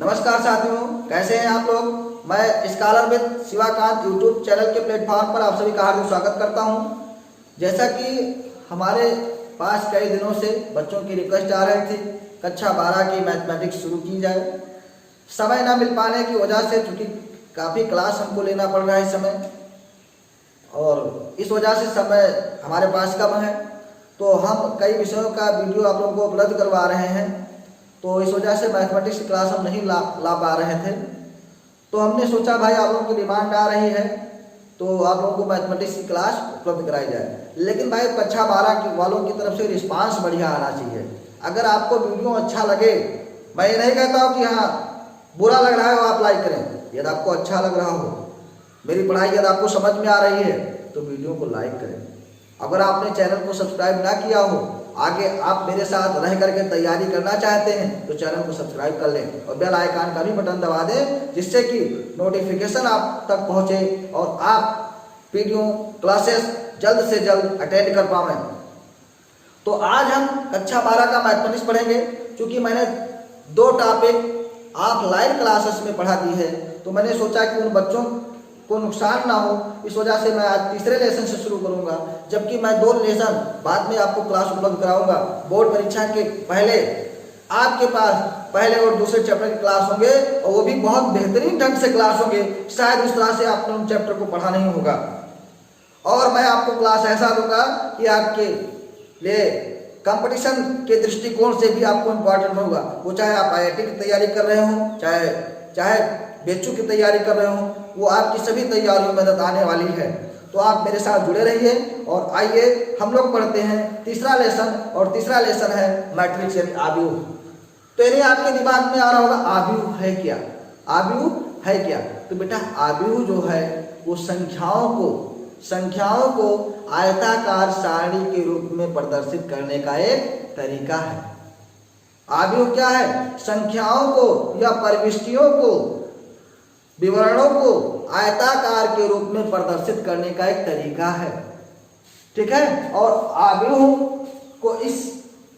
नमस्कार साथियों, कैसे हैं आप लोग। मैं scholar with Shivakant YouTube channel के प्लेटफॉर्म पर आप सभी का हार्दिक स्वागत करता हूं। जैसा कि हमारे पास कई दिनों से बच्चों की रिक्वेस्ट आ रही थी कक्षा 12 की मैथमेटिक्स शुरू की जाए। समय ना मिल पाने की वजह से चूँकि काफ़ी क्लास हमको लेना पड़ रहा है इस समय, और इस वजह से समय हमारे पास कम है, तो हम कई विषयों का वीडियो आप लोगों को उपलब्ध करवा रहे हैं। तो इस वजह से मैथमेटिक्स की क्लास हम नहीं ला पा रहे थे। तो हमने सोचा भाई आप लोगों की डिमांड आ रही है तो आप लोगों को मैथमेटिक्स की क्लास उपलब्ध कराई जाए। लेकिन भाई कक्षा 12 की वालों की तरफ से रिस्पांस बढ़िया आना चाहिए। अगर आपको वीडियो अच्छा लगे, मैं ये नहीं कहता हूँ कि हाँ बुरा लग रहा है वो आप लाइक करें। यदि आपको अच्छा लग रहा हो, मेरी पढ़ाई यदि आपको समझ में आ रही है तो वीडियो को लाइक करें। अगर आपने चैनल को सब्सक्राइब ना किया हो, आगे आप मेरे साथ रह करके तैयारी करना चाहते हैं तो चैनल को सब्सक्राइब कर लें और बेल आइकन का भी बटन दबा दें, जिससे कि नोटिफिकेशन आप तक पहुंचे और आप वीडियो क्लासेस जल्द से जल्द अटेंड कर पाएं। तो आज हम कक्षा 12 का मैथमेटिक्स पढ़ेंगे। क्योंकि मैंने 2 टॉपिक ऑफलाइन क्लासेस में पढ़ा दी है, तो मैंने सोचा कि उन बच्चों को नुकसान ना हो, इस वजह से मैं आज तीसरे लेसन से शुरू करूंगा, जबकि मैं 2 लेसन बाद में आपको क्लास उपलब्ध कराऊंगा। बोर्ड परीक्षा के पहले आपके पास पहले और दूसरे चैप्टर की क्लास होंगे, और वो भी बहुत बेहतरीन ढंग से क्लास होंगे। शायद उस तरह से आपने उन चैप्टर को पढ़ा नहीं होगा। और मैं आपको क्लास ऐसा दूंगा कि आपके लिए कंपटीशन के दृष्टिकोण से भी आपको इम्पोर्टेंट होगा। वो चाहे आप IIT की तैयारी कर रहे हो, चाहे बेचू की तैयारी कर रहे हो, वो आपकी सभी तैयारियों में मदद आने वाली है। तो आप मेरे साथ जुड़े रहिए और आइए हम लोग पढ़ते हैं तीसरा लेसन। और तीसरा लेसन है मैट्रिक्स यानी आव्यूह। तो यानी आपके दिमाग में आ रहा होगा आव्यूह है क्या, आव्यूह है क्या। तो बेटा आव्यूह जो है वो संख्याओं को आयताकार सारणी के रूप में प्रदर्शित करने का एक तरीका है। आव्यूह क्या है? संख्याओं को या प्रविष्टियों को, विवरणों को आयताकार के रूप में प्रदर्शित करने का एक तरीका है, ठीक है। और आव्यूह को इस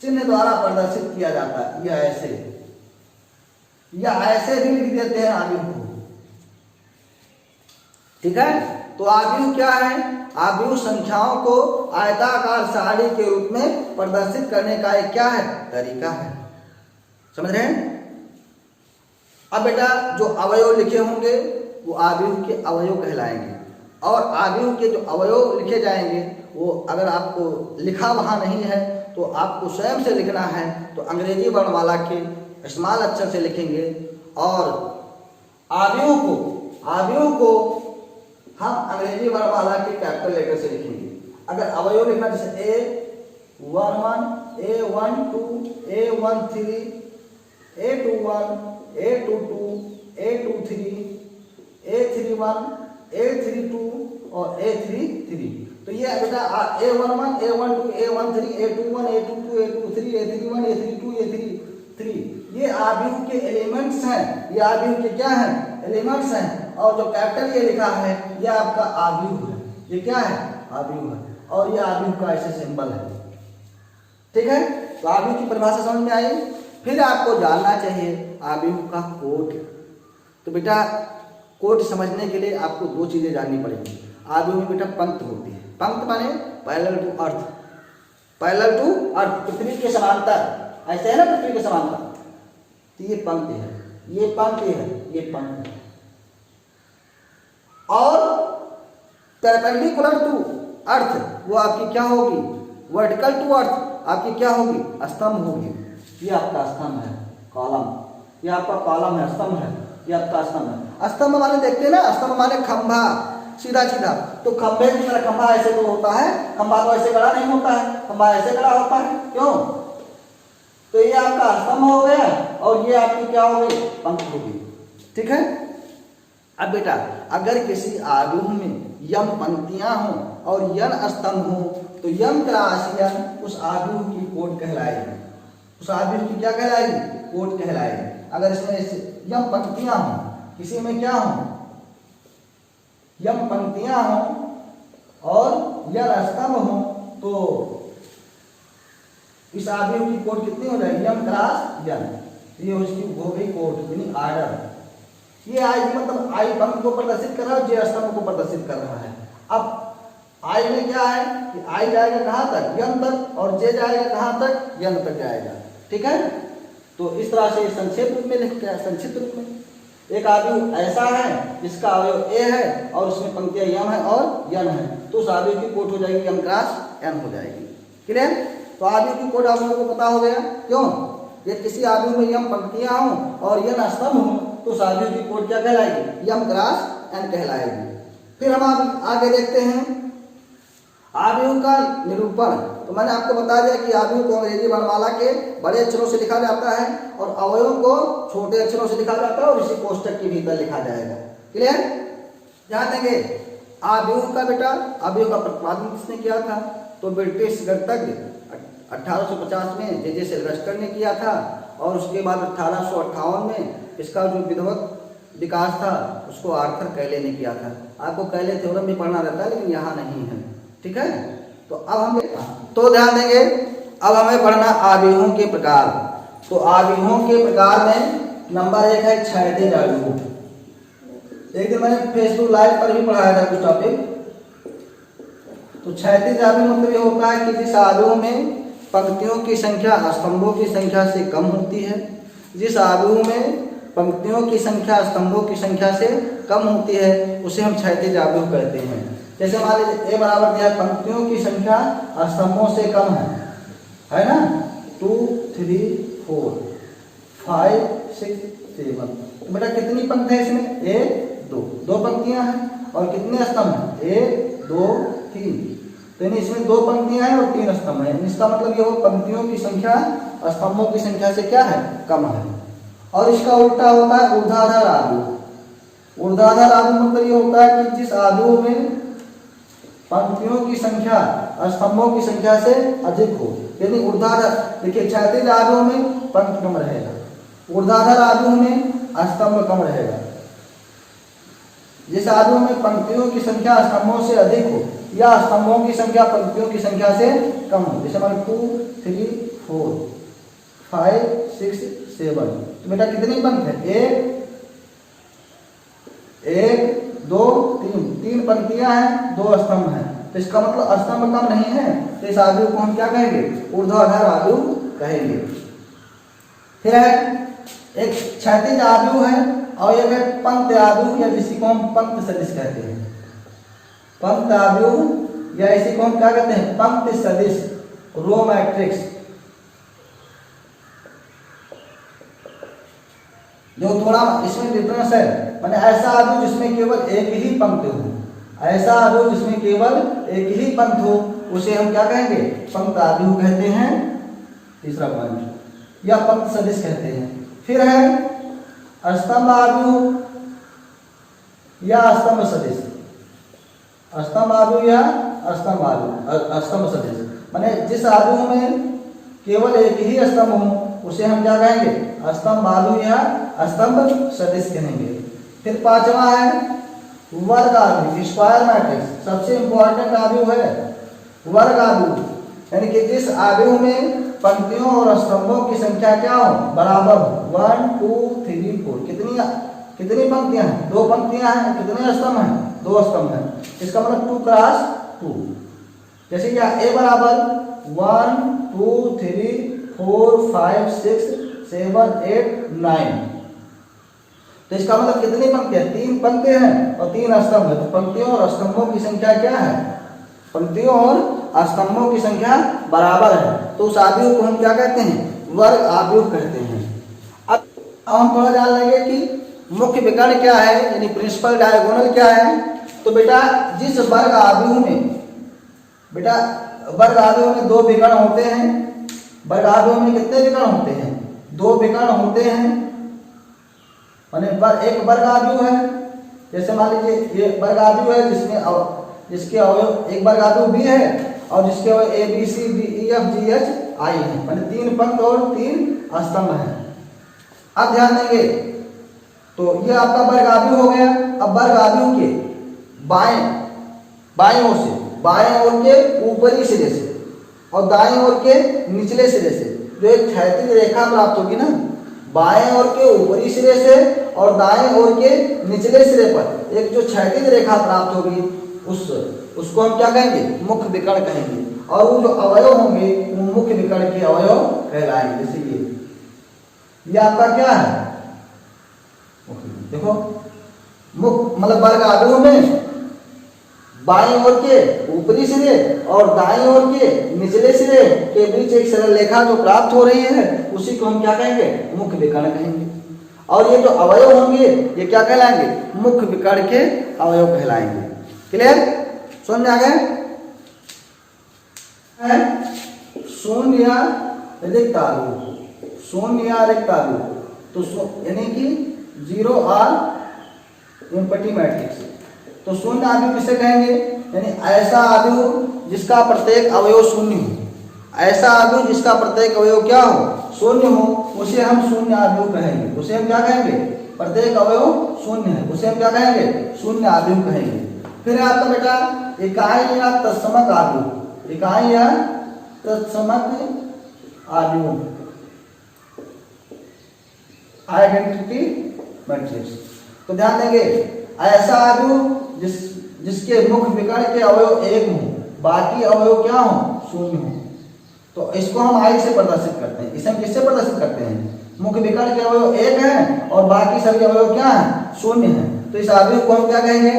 चिन्ह द्वारा प्रदर्शित किया जाता है, या ऐसे भी लिख देते हैं आव्यूह को, ठीक है। तो आव्यूह क्या है? आव्यूह संख्याओं को आयताकार सारणी के रूप में प्रदर्शित करने का एक क्या है? तरीका है। समझ रहे हैं? अब बेटा जो अवयव लिखे होंगे वो आव्यूह के अवयव कहलाएंगे, और आव्यूह के जो अवयव लिखे जाएंगे वो अगर आपको लिखा वहाँ नहीं है तो आपको स्वयं से लिखना है। तो अंग्रेजी वर्णमाला के स्मॉल अक्षर से लिखेंगे, और आव्यूह को हम अंग्रेजी वर्णमाला के कैपिटल लेटर से लिखेंगे। अगर अवयव लिखना जैसे A11, A12, A13, A21, A22, A23, A31, A32 और A33। तो ये बेटा A11, A12, A13, A21, A22, A23, A31, A32, A33 ये आव्यूह के एलिमेंट्स हैं। ये आव्यूह के क्या हैं? एलिमेंट्स हैं। और जो कैपिटल ये लिखा है ये आपका आव्यूह है। ये क्या है? आव्यूह है, और ये आव्यूह का ऐसे सिंबल है, ठीक है। तो आव्यूह की परिभाषा समझ में आई। फिर आपको जानना चाहिए आव्यूह का कोड। तो बेटा कोड समझने के लिए आपको 2 चीजें जाननी पड़ेगी। आव्यूह में बेटा पंक्ति होती है। पंक्ति माने parallel to earth, parallel to earth, पृथ्वी के समांतर। ऐसे है ना, पृथ्वी के समांतर। तो ये पंक्ति है, ये पंक्ति है, ये पंक्ति है। और परपेंडिकुलर टू अर्थ वो आपकी क्या होगी? वर्टिकल टू अर्थ आपकी क्या होगी? स्तंभ होगी। ये आपका स्तंभ है, कॉलम। ये आपका कॉलम है, स्तंभ है। ये आपका स्तंभ है। स्तंभ माने देखते हैं ना, स्तंभ माने खंभा, सीधा सीधा। तो खंभे की तरह खंभा ऐसे तो होता है, खंभा तो ऐसे खड़ा नहीं होता है, खंभा ऐसे खड़ा होता है। क्यों? तो ये आपका स्तंभ हो गया, और ये आपकी क्या हो गई? पंक्ति होगी, ठीक है। अब बेटा अगर किसी आव्यूह में यम पंक्तियां हों और यन स्तंभ हो तो यम क्रॉस यन उस आव्यूह की कोड कहलाएगी। उस आव्यूह की क्या कहलाएगी? कोड कहलाएगी। अगर इसमें यम पंक्तियां हों, किसी में क्या हो? यम पंक्तियां हों और यन स्तंभ हो, तो इस आव्यूह की कोड कितनी हो जाएगी? यम क्रॉस यन। ये उसकी हो गई कोट यानी आर्डर। ये आई मतलब आई पंक्ति को प्रदर्शित कर रहा है, जे स्तंभ को प्रदर्शित कर रहा है। अब आई में क्या है कि आई जाएगा कहाँ तक, यन तक, और जे जाएगा कहाँ तक, यन तक जाएगा। ठीक है, तो इस तरह से संक्षेप रूप में लिखते हैं। संक्षिप्त रूप में एक आव्यूह ऐसा है जिसका अवयव ए है और उसमें पंक्तियां यम है और यन है, तो उस आव्यूह की कोट हो जाएगी यम क्रॉस एन हो जाएगी। क्लियर? तो आव्यूह की कोट आप लोगों को पता हो गया। क्यों? ये किसी आव्यूह में यम पंक्तियां हों और यन स्तंभ हो तो उस आव्यूह की कोट क्या कहलाएगी, यम क्रॉस एन कहलाएगी। फिर हम आगे देखते हैं आव्यूह का निरूपण। तो मैंने आपको बता दिया कि आव्यूह को अंग्रेजी वर्णमाला के बड़े अक्षरों से लिखा जाता है और अवयवों को छोटे अक्षरों से लिखा जाता है और इसी कोष्टक के भीतर लिखा जाएगा। क्लियर? ध्यान देंगे आव्यूह का बेटा, आव्यूह का प्रतिपादन किसने किया था, तो ब्रिटिश गणितज्ञ 1850 में जे सिल्वेस्टर ने किया था और उसके बाद 1858 में इसका जो विधिवत विकास था उसको आर्थर कैले ने किया था। आपको कैले थ्योरम भी पढ़ना रहता है लेकिन यहाँ नहीं है। ठीक है, तो अब हम तो ध्यान देंगे अब हमें पढ़ना आव्यूहों के प्रकार। तो आव्यूहों के प्रकार में नंबर 1 है क्षैतिज आव्यूह। एक दिन मैंने फेसबुक लाइव पर भी पढ़ाया था कुछ टॉपिक। तो क्षैतिज आव्यूह मतलब ये होता है कि जिस आव्यूह में पंक्तियों की संख्या स्तंभों की संख्या से कम होती है, जिस आव्यूह में पंक्तियों की संख्या स्तंभों की संख्या से कम होती है उसे हम क्षैतिज आव्यूह कहते हैं। जैसे मान लीजिए ए बराबर दिया, पंक्तियों की संख्या स्तंभों से कम है ना, 2 3 4 5 6 7। तो बेटा कितनी पंक्ति है इसमें, 1 2, 2 पंक्तियां हैं और कितने स्तंभ हैं, 1 2 3। तो यानी इसमें 2 पंक्तियां हैं और 3 स्तंभ हैं। इसका मतलब ये हो पंक्तियों की संख्या स्तंभों की संख्या से क्या है, कम है। और इसका उल्टा होता है ऊर्ध्वाधर आव्यूह। ऊर्ध्वाधर आव्यूह मतलब ये होता है कि जिस आव्यूह में पंक्तियों की संख्या स्तंभों की संख्या से अधिक हो, यानी ऊर्ध्वाधर। देखिए क्षैतिज आव्यूह में पंक्ति कम रहेगा, ऊर्ध्वाधर आव्यूह में स्तंभ कम रहेगा। जिस आव्यूह में पंक्तियों की संख्या स्तंभों से अधिक हो या स्तंभों की संख्या पंक्तियों की संख्या से कम हो, जैसे मान 2 3 4 5 6 7। तो बेटा कितनी पंक्ति है, 1 2 3 पंक्तियां हैं, 2 स्तंभ हैं। तो इसका मतलब स्तंभ कम नहीं है, तो इस आव्यूह को हम क्या कहेंगे, ऊर्ध्वाधर आव्यूह कहेंगे। फिर है एक क्षैतिज आव्यूह है और एक है पंक्ति आव्यूह या जिसी को हम पंक्ति सदिश कहते हैं। पंक्ति आव्यूह या इसी को हम क्या कहते हैं, पंक्ति सदिश, रो मैट्रिक्स। जो थोड़ा इसमें डिफरेंस है, माने ऐसा आव्यूह जिसमें केवल एक ही पंक्ति हो, ऐसा आव्यूह जिसमें केवल एक ही पंक्ति हो उसे हम क्या कहेंगे, पंक्ति आव्यूह कहते हैं। तीसरा पॉइंट, या पंक्ति सदिश कहते हैं। फिर है स्तंभ आव्यूह या स्तंभ सदिश। स्तंभ आव्यूह या स्तंभ आव्यूह, स्तंभ सदिश माने जिस आव्यूह में केवल एक ही स्तंभ हो उसे हम क्या कहेंगे, स्तंभ आव्यूह या स्तंभ सदिश कहेंगे। फिर 5वां है वर्ग आव्यूह, स्क्वायर मैट्रिक्स। सबसे इंपॉर्टेंट आव्यूह है वर्ग आव्यूह, यानी कि जिस आव्यूह में पंक्तियों और स्तंभों की संख्या क्या हो, बराबर हो। 1 2 3 4। कितनी पंक्तियां हैं, 2 पंक्तियां हैं। कितने स्तंभ हैं, 2 स्तंभ हैं। इसका मतलब 2 क्रॉस 2। जैसे क्या ए बराबर 1 2 3 4 5 6 7 8 9। तो इसका मतलब कितनी पंक्तियां, 3 पंक्ति हैं और 3 स्तंभ है। तो पंक्तियों और स्तंभों की संख्या क्या है, पंक्तियों और स्तंभों की संख्या बराबर है, तो उस आव्यूह को हम क्या कहते हैं, वर्ग आव्यूह कहते हैं। अब हम थोड़ा जान लेंगे कि मुख्य विकर्ण क्या है, यानी प्रिंसिपल डायगोनल क्या है। तो बेटा जिस वर्ग आव्यूह में, बेटा वर्ग आव्यूह में 2 विकर्ण होते हैं। वर्ग आव्यूह में कितने विकर्ण होते हैं, 2 विकर्ण होते हैं। माने एक वर्ग आव्यूह है, जैसे मान लीजिए ये वर्ग आव्यूह है जिसके अवयव, एक वर्ग आव्यूह बी है और जिसके अवयव A B C D E F G H I है, माने 3 पंक्ति और 3 स्तंभ हैं। अब ध्यान देंगे तो ये आपका वर्ग आव्यूह हो गया। अब वर्ग आव्यूह के बाएं ओर से, बाएं ओर के ऊपरी सिरे से और दाएं ओर के निचले सिरे से जो एक क्षैतिज रेखा प्राप्त होगी ना, बाएं ओर के ऊपरी सिरे से और दाएं ओर के निचले सिरे पर एक जो क्षैतिज रेखा प्राप्त होगी उसको हम क्या कहेंगे? मुख विकर्ण कहेंगे। और वो जो अवयव होंगे वो मुख्य विकर्ण के अवयव कहलाएंगे। जैसे ये आपका क्या है? देखो मुख मतलब वर्ग आगू में बाएं ओर के ऊपरी सिरे और दाएं ओर के निचले सिरे के बीच एक सरल रेखा जो प्राप्त हो रही है उसी को हम क्या कहेंगे? मुख विकर्ण कहेंगे। और ये जो अवयव होंगे ये क्या कहलाएंगे? मुख विकर्ण के अवयव कहलाएंगे। क्लियर? समझ में आ गए? शून्य या रिक्त आलू, शून्य या रिक्त आलू तो यानी कि 0 और एम्प्टी मैट्रिक्स। तो शून्य आव्यूह किसे कहेंगे? यानी ऐसा आव्यूह जिसका प्रत्येक अवयव शून्य हो। ऐसा आव्यूह जिसका प्रत्येक अवयव क्या हो? शून्य हो, उसे हम शून्य आव्यूह कहेंगे। उसे हम क्या कहेंगे? प्रत्येक अवयव शून्य है, उसे हम क्या कहेंगे? शून्य आव्यूह कहेंगे। फिर आपका बेटा इकाई या तत्समक आव्यूह, इकाई या तत्समक आव्यूह, आइडेंटिटी मैट्रिक्स। तो ध्यान देंगे ऐसा आव्यूह जिसके मुख विकर्ण के अवयव एक हो, बाकी अवयव क्या हो? शून्य हो। तो इसको हम आई से प्रदर्शित करते हैं। इसे हम किससे प्रदर्शित करते हैं? मुख विकर्ण के अवयव एक है और बाकी सभी अवयव क्या है? शून्य है। तो इस आव्यूह को हम क्या कहेंगे?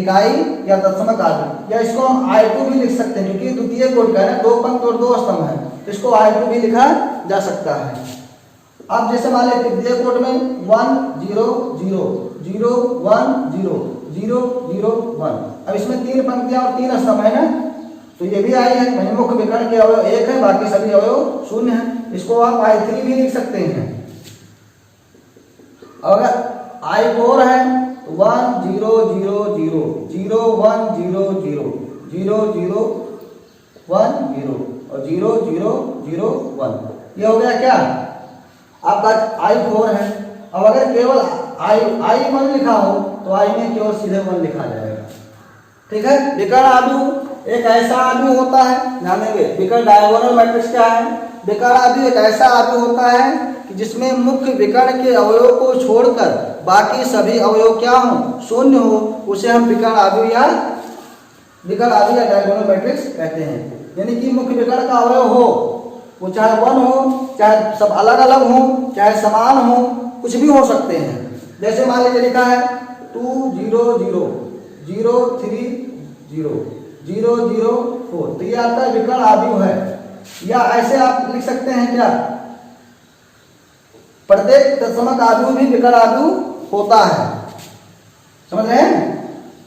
इकाई या तत्समक आव्यूह। या इसको हम I2 भी लिख सकते हैं क्योंकि द्वितीय कोटि का है, 2 पंक्ति और 2 स्तंभ है, तो इसको I2 भी लिखा जा सकता है। अब जैसे मान लें तृतीय कोटि में 1 0 0 0 1 0 0 0 1। अब इसमें 3 पंक्तियां और 3 स्तंभ है ना, तो ये भी आई है, यानी मुख्य विकर्ण के अवयव एक है, बाकी सभी अवयव शून्य है। इसको आप I3 भी लिख सकते हैं। अगर I4 है 1 0 0 0 0 1 0 0 0 0 1 0 और 0 0 0 1। ये हो गया क्या? आपका I4 है। अब अगर केवल I1 लिखा हो तो I में केवल सीधे 1 लिखा जाएगा। ठीक है? विकर्ण आव्यूह एक ऐसा आव्यूह होता है, ध्यान देंगे विकर्ण डायगोनल मैट्रिक्स क्या है? विकर्ण आव्यूह एक ऐसा आव्यूह होता है कि जिसमें मुख्य विकर्ण के अवयव को छोड़कर बाकी सभी अवयव क्या हो? शून्य हो, उसे हम विकर्ण आव्यूह या डायगोनल मैट्रिक्स कहते हैं। यानी कि मुख्य विकर्ण का अवयव हो, वो चाहे 1 हो, चाहे सब अलग अलग हो, चाहे समान हो, कुछ भी हो सकते हैं। जैसे मान लीजिए लिखा है 2 0 0 0 3 0 0 0 4, तो ये आपका विकर्ण आव्यूह है। या ऐसे आप लिख सकते हैं क्या? प्रत्येक तत्समक आव्यूह भी विकर्ण आव्यूह होता है। समझ रहे हैं?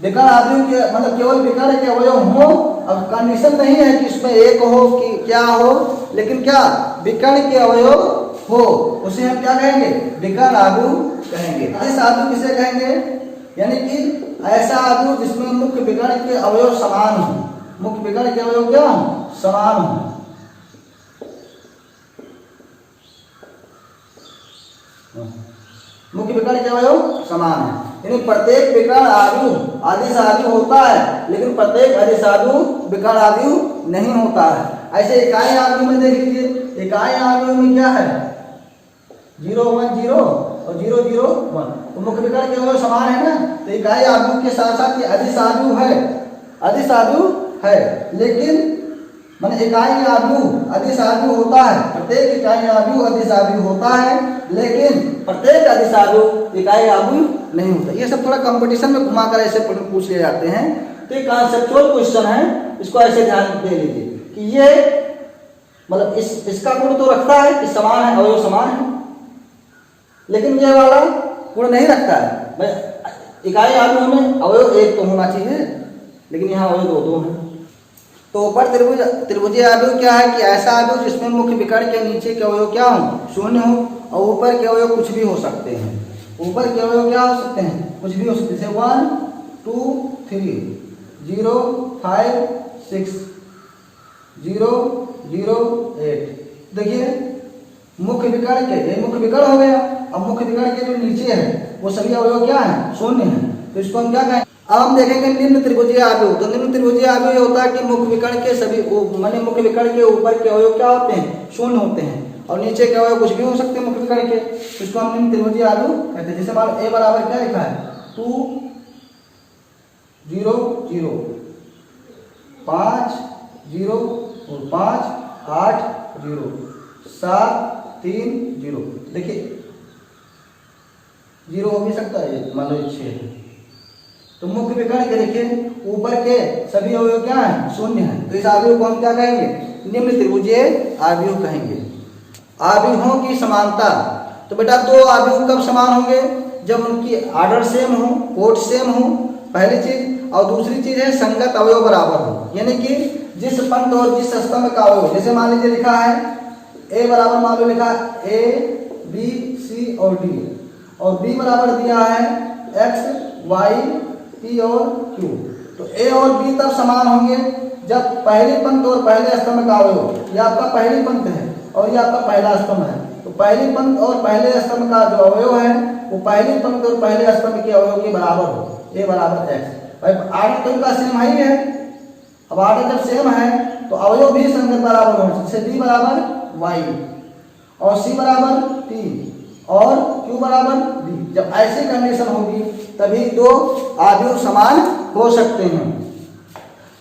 विकर्ण आव्यूह के मतलब केवल विकर्ण के अवयव हो। अब कंडीशन नहीं है कि इसमें एक हो कि क्या हो, लेकिन क्या विकर्ण के अवयव हो, उसे हम क्या कहेंगे? विकर्ण आव्यूह कहेंगे। इस आव्यूह किसे कहेंगे? यानी कि ऐसा आव्यूह जिसमें मुख्य विकर्ण के अवयव समान हो। मुख्य विकर्ण के अवयव क्या हो? समान हो। मुख्य विकर्ण के अवयव समान है, यानी प्रत्येक विकर्ण आव्यूह अदिश आव्यूह होता है, लेकिन प्रत्येक अदिश आव्यूह विकर्ण आव्यूह नहीं होता है। ऐसे इकाई आव्यूह में देख लीजिए, इकाई आव्यूह में क्या है? 0 1 0 और 0 0 1, तो मुख्य विकर्ण के अवयव समान है ना, तो इकाई आव्यूह के साथ साथ ये अदिश आव्यूह है, अदिश आव्यूह है। लेकिन माने इकाई आव्यूह अदिश आव्यूह होता है, प्रत्येक इकाई आव्यूह अदिश आव्यूह होता है, लेकिन प्रत्येक अदिश आव्यूह इकाई आव्यूह नहीं होता। ये सब थोड़ा कंपटीशन में घुमाकर ऐसे पूछ लिए जाते हैं, तो ये कॉन्सेप्चुअल क्वेश्चन है, इसको ऐसे ध्यान दे लीजिए कि ये मतलब इसका गुण तो रखता है कि समान है, अवयव समान है, लेकिन ये वाला गुण नहीं रखता है। इकाई आव्यूह में अवयव एक तो होना चाहिए, लेकिन यहाँ अवयव 2 हैं। तो ऊपर त्रिभुजीय आव्यूह क्या है? कि ऐसा आव्यूह जिसमें मुख्य विकर्ण के नीचे के अवयव क्या हो? शून्य हो, और ऊपर के अवयव कुछ भी हो सकते हैं। ऊपर के अवयव क्या हो सकते हैं? कुछ भी हो सकते हैं, जैसे 1 2 3 0 5 6 0 0 8। देखिए मुख्य विकर्ण के, ये मुख्य विकर्ण हो गया। अब मुख्य विकर्ण के जो नीचे है वो सभी अवयव क्या है? शून्य है, तो इसको हम क्या कहें? अब हम देखेंगे निम्न त्रिभुजीय आव्यूह। तो निम्न त्रिभुजीय आव्यूह होता है कि मुख्य विकर्ण के सभी माने मुख्य विकर्ण के ऊपर के अवयव क्या होते हैं? शून्य होते हैं, और नीचे के अवयव कुछ भी हो सकते हैं मुख्य विकर्ण के, इसको हम निम्न त्रिभुजीय आलू कहते हैं। जैसे मान लो ए बराबर क्या लिखा है 2 0 0 5 0 और 5 8 0 7 3 0। देखिए 0 हो भी सकता है, मान लो 6 है। तो मुख्य विकर्ण के देखिए ऊपर के सभी अवयव क्या है शून्य है, तो इस आव्यूह को हम क्या कहेंगे निम्न त्रिभुजीय आव्यूह कहेंगे। आव्यूहों की समानता, तो बेटा दो आव्यूह कब समान होंगे जब उनकी आर्डर सेम हो, कोड सेम हो, पहली चीज। और दूसरी चीज है संगत अवयव बराबर हो, यानी कि जिस पंक्ति और जिस स्तंभ का अवयव, जैसे मान लीजिए लिखा है ए बराबर मान लो लिखा ए बी सी और डी, और बी बराबर दिया है एक्स वाई पी और क्यू। तो ए और बी तब समान होंगे जब पहली पंक्ति और पहले स्तंभ का अवयव, ये आपका पहली पंक्ति है और ये आपका पहला स्तंभ है, तो पहली पंक्ति और पहले स्तंभ का जो अवयव है वो पहली पंक्ति और पहले स्तंभ के अवयव के बराबर हो, ए बराबर एक्स। भाई आर्डर तो इनका सेम ही है, अब आर्डर जब सेम है तो अवयव भी संगत बराबर होना चाहिए। जैसे बी बराबर वाई और सी बराबर टी और क्यू बराबर डी। जब ऐसी कंडीशन होगी तभी दो आव्यूह समान हो सकते हैं।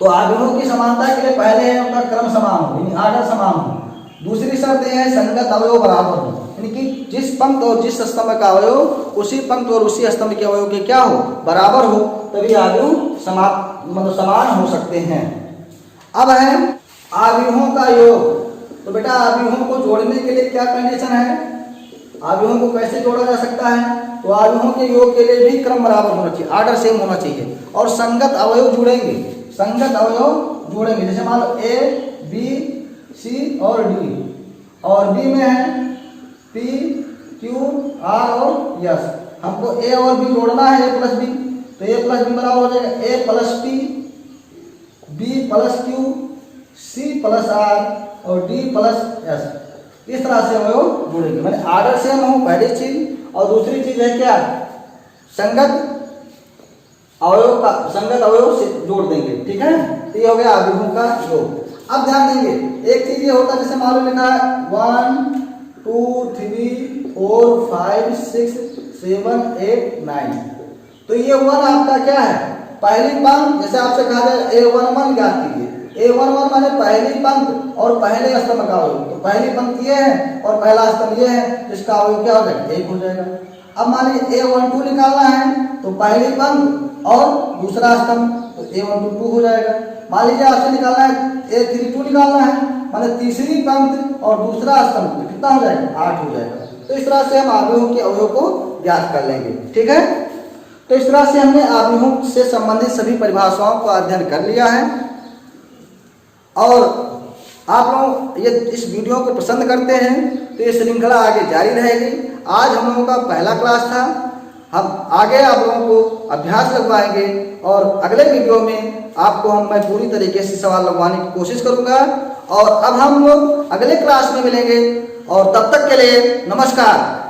तो आव्यूहों की समानता के लिए पहले है उनका क्रम समान हो, यानी आर्डर समान हो। दूसरी शर्त यह है संगत अवयव बराबर हो, यानी कि जिस पंक्ति और जिस स्तंभ का अवयव उसी पंक्ति और उसी स्तंभ के अवयव के क्या हो बराबर हो, तभी आव्यूह समान हो सकते हैं। अब है आव्यूहों का योग। तो बेटा आव्यूहों को जोड़ने के लिए क्या कंडीशन है, आव्यूहों को कैसे जोड़ा जा सकता है, तो आव्यूहों के योग के लिए भी क्रम बराबर होना चाहिए, आर्डर सेम होना चाहिए, और संगत अवयव जुड़ेंगे, संगत अवयव जुड़ेंगे। जैसे मान लो ए बी सी और डी, और बी में है पी क्यू आर और यस। हमको ए और बी जोड़ना है, ए प्लस बी, तो ए प्लस बी बराबर हो जाएगा A plus P B plus Q C plus R और डी प्लस एस। इस तरह से अवयव जुड़ेंगे, मैंने आर्डर सेम हो पहली चीज, और दूसरी चीज है क्या संगत अवयव का संगत अवयव से जोड़ देंगे, ठीक है। तो ये हो गया आव्यूहों का योग। अब ध्यान देंगे एक चीज ये होता है, जैसे मालूम लिखा है 1 2 3 4 5 6 7 8 9, तो ये 1 आपका क्या है पहली पंक्ति। जैसे आपसे कहा जाए A11 याद कीजिए, A11 माने पहली पंक्ति और पहले स्तंभ का अवयव, तो पहली पंक्ति ये है और पहला स्तंभ ये है, जिसका अवयव क्या हो जाएगा 1 हो जाएगा। अब मान लीजिए A12 निकालना है, तो पहली पंक्ति और दूसरा स्तंभ, तो A12 2 हो जाएगा। मान लीजिए आपसे निकालना है A32 निकालना है, माने तीसरी पंक्ति और दूसरा स्तंभ, तो कितना हो जाएगा 8 हो जाएगा। तो इस तरह से हम आव्यूहों के अवयव को ज्ञात कर लेंगे, ठीक है। तो इस तरह से हमने आव्यूहों से संबंधित सभी परिभाषाओं का अध्ययन कर लिया है, और आप लोग ये इस वीडियो को पसंद करते हैं तो ये श्रृंखला आगे जारी रहेगी। आज हम लोगों का पहला क्लास था, हम आगे आप लोगों को अभ्यास लगवाएंगे, और अगले वीडियो में आपको मैं पूरी तरीके से सवाल लगवाने की कोशिश करूंगा। और अब हम लोग अगले क्लास में मिलेंगे, और तब तक के लिए नमस्कार।